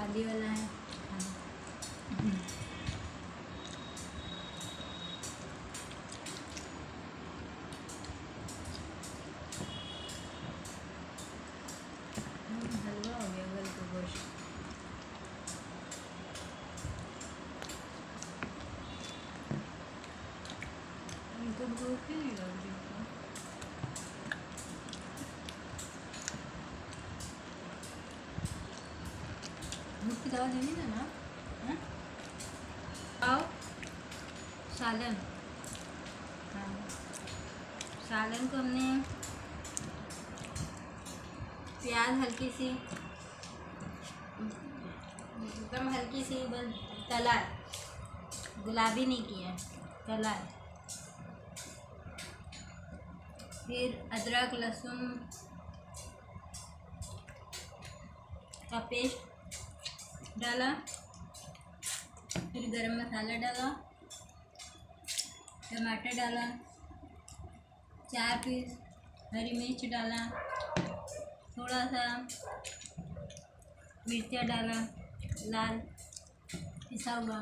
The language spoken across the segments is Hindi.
दादी वाला है। हलवा हो गया गल का गोश्त। इनको भूख ही नहीं लग रही। भूख की दवा देनी था ना। आओ सालन। हाँ, सालन को हमने प्याज हल्की सी, एकदम हल्की सी बस तला है, गुलाबी नहीं किया, तला है। फिर अदरक लहसुन का पेस्ट डाला, फिर गरम मसाला डाला, टमाटर डाला, 4 पीस हरी मिर्च डाला, थोड़ा सा मिर्चा डाला लाल पिसा हुआ,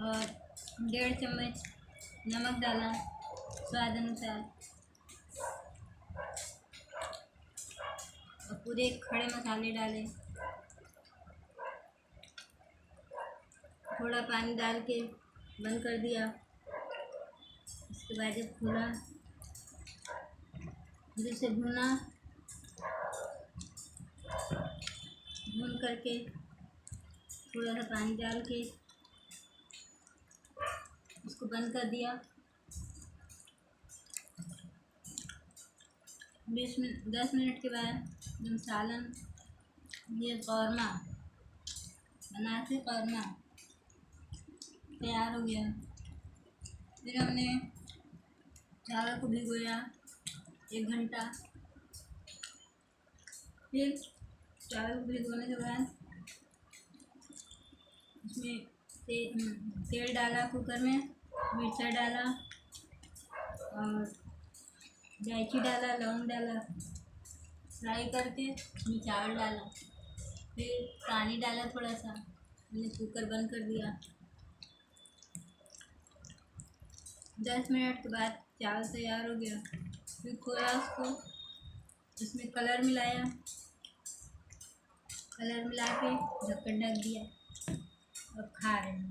और 1.5 चम्मच नमक डाला स्वाद अनुसार, और पूरे खड़े मसाले डाले। थोड़ा पानी डाल के बंद कर दिया। उसके बाद जब खुला फिर से भुना, भून करके थोड़ा सा पानी डाल के उसको बंद कर दिया। 10 मिनट के बाद जब सालन ये कौरमा बनाते कौरमा तैयार हो गया। फिर हमने चावल को भिगोया 1 घंटा। फिर चावल को भिगोने के बाद उसमें तेल डाला कुकर में, मिर्चा डाला और इलायची डाला, लौंग डाला, फ्राई करके उसमें चावल डाला। फिर पानी डाला थोड़ा सा, हमने कुकर बंद कर दिया। 10 मिनट के बाद चावल तैयार हो गया। फिर खोला उसको, उसमें कलर मिलाया, कलर मिला के ढक्कन ढक दिया और खा रहे हैं।